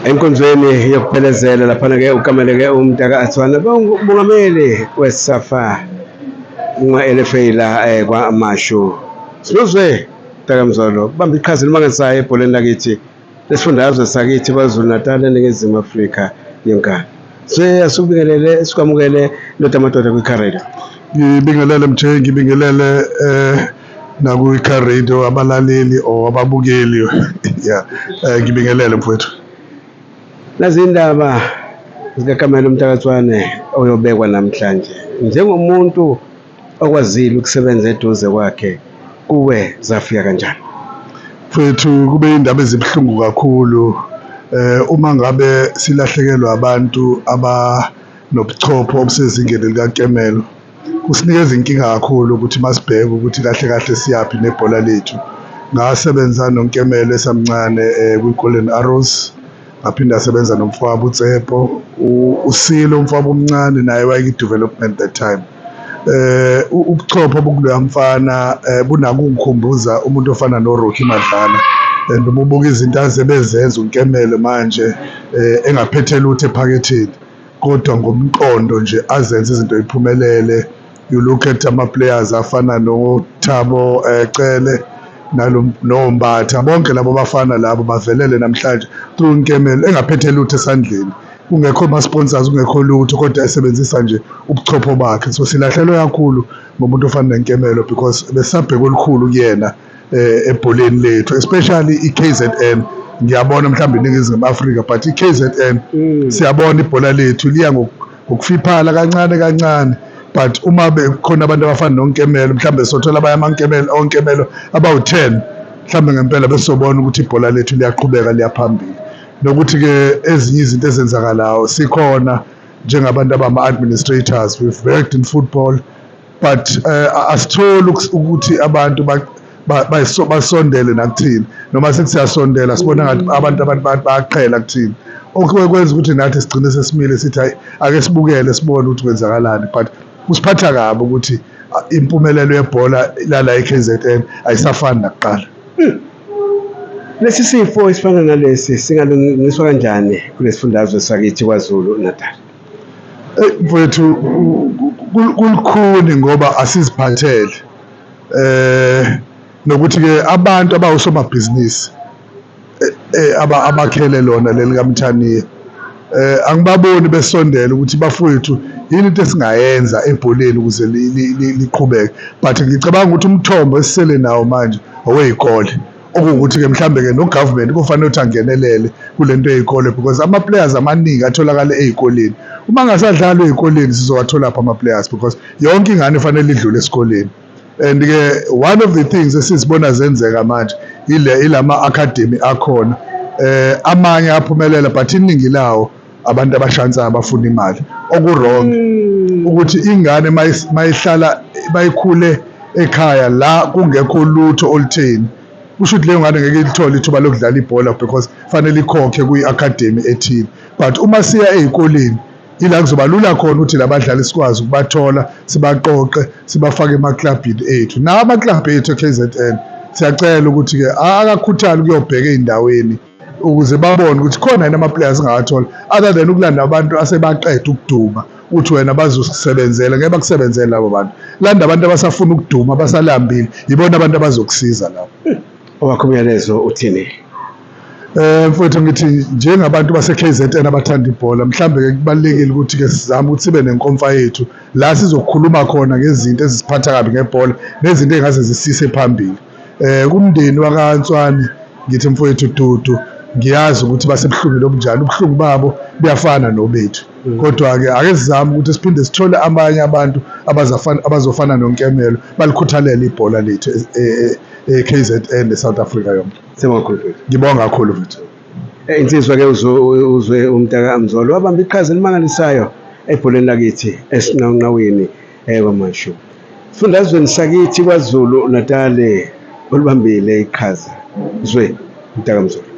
enkonzweni yokuphelezela laphana-ke ukameleke uMtaka Athwana bungameli weSAFA LFA la kwaMashu. Sinozwe Mtaka Mzolo bamba iqhaza elimangalisayo ebholeni lakithi lesifundazwe sakithi KwaZulu-Natal eNingizimu Afrika yonkana. Asubingelele sikwamukele nodamadoda kwiCarradio. Ngibingelele Mthengi, ngibingelele nakuCarradio abalaleli o ababukeli yeah ngibingelele mfowethu. Nazi indaba zikaKamelo uMtaka Athwana oyobekwa namhlanje njengomuntu okwazile ukusebenza eduze kwakhe kuwe zafika kanjani? Mfowethu kube indaba ezibhlungu kakhulu uma ngabe silahlekelwa abantu abanobuchopho obusezingeni likaKamelo. Kusinikeza inkinga kakhulu ukuthi masibheke ukuthi kahle kahle siyapi nebhola lethu. Ngasebenza noNkemelo esamncane kwiGolden Arrows, ngaphinda asebenza nomfowabo uTsepo, uSilo umfowabo omncane naye wayeyi-development that time. Ubuchopho bokuloya mfana bunako ukukhumbuza umuntu ofana noRocky Madlala, and uma ubuka izinto azebezenza uNkemelo manje engaphethe lutho ephaketheni kodwa ngomqondo nje azenze izinto yiphumelele. You look at ama-players afana noThabo Cele noMbatha, bonke labo bafana labo bavelele namhlanje through uNkemelo engaphethe lutho esandleni, kungekho ama-sponsors, kungekho lutho kodwa esebenzisa nje ubuchopho bakhe. So silahlelwe kakhulu ngomuntu ofana noNkemelo because besabheka olukhulu kuyena ebholeni lethu, especially i-KZN. Ngiyabona mhlawumbe iNingizimu Afrika but i-KZN siyabona ibhola lethu liya ngokufiphala kancane kancane, but uma bekhona abantu abafana noNkemelo mhlawumbe sothola oNkemelo abawu-10 mhlawumbe ngempela besobona ukuthi ibhola lethu liyaqhubeka liyaphambili. Nokuthi-ke ezinye izinto ezenzakalayo sikhona njengabantu abama-administrators, we've worked in football but asitholi ukuthi abantu basondele nakuthina, noma sethi siyasondela sibona ngathi abantu bayaqhela kuthina, okwenza ukuthi nathi sigcine sesimile sithi hayi ake sibukele sibone ukuthi kwenzakalani. But kusiphatha kabi ukuthi impumelelo yebhola lala eKZN ayisafani nakuqala. Lesi sifo esifana nalesi singalungiswa kanjani kulesifundazwe sakithi KwaZulu-Natal? Mfowethu kulukhuni ngoba asiziphathele nokuthi-ke abantu abawusomabhizinisi abakhele lona leli kaMthaniya angibaboni besondela ukuthi bafowethu yini into esingayenza ebholeni ukuze liqhubeke. But ngicabanga ukuthi umthombo esisele nawo manje owey'kole, okuwukuthi-ke mhlambe-ke no-government kufanele ukuthi angenelele kule nto yey'kole because ama-players amaningi atholakala ey'koleni. Uma ngasadlalwa ey'koleni sizowatholaphi ama-players because yonke ingane ifanele idlule esikoleni. And-ke one of the things esizibona zenzeka manje ilama-academy akhona, amanye aphumelela but iningi lawo abantu abashansayo abafuna imali, oku-wrong ukuthi ingane mayihlala bayikhule ekhaya la kungekho lutho olutheni, kusho ukuthi leyo ngane ngeke ilithole ithuba lokudlala ibhola because fanele ikhokhe kwi-academy ethile. But uma siya ey'koleni ila kuzoba lula khona ukuthi labadlali sikwazi ukubathola, sibaqoqe, sibafake emaklabhini ethu. Nawo amaklabhu ethu eKZN siyacela ukuthi-ke akakhuthale ukuyobheka ey'ndaweni ukuze babone ukuthi khona yini ama-players angawathola other than ukulanda abantu asebaqeda ukuduma uthi wena bazokusebenzela. Ngeke bakusebenzele labo bantu, landa abantu abasafuna ukuduma basalambile, yibona abantu abazokusiza lapho. Owakho umyalezo uthini? Mfowethu ngithi njengabantu base-KZN abathanda ibhola mhlambe-ke kubalulekile ukuthi-ke sizame ukuthi sibe nenkomfa yethu la sizokhuluma khona ngezinto ezisiphatha kabi ngebhola nezinto ey'ngase zisise phambili. Kumndeni wakaNtswane ngithi mfowethu Dudu, ngiyazi ukuthi basebuhlungwini obunjani, ubuhlungu babo buyafana nobethu, kodwa-ke ake sizame ukuthi siphinde sithole abanye abantu abazofana noNkemelo balikhuthalele ibhola lethu e-KZN ne-South Africa yonke. Ngibonga kakhulu mfethu. Insizwa-ke uzwe uMtaka Mzolo wabamba iqhaza elimangalisayo ebholeni lakithi esinqawini kwaMashu. Sifundazweni sakithi KwaZulu-Natal olubambile iqhaza. Uzwe uMtaka Mzolo.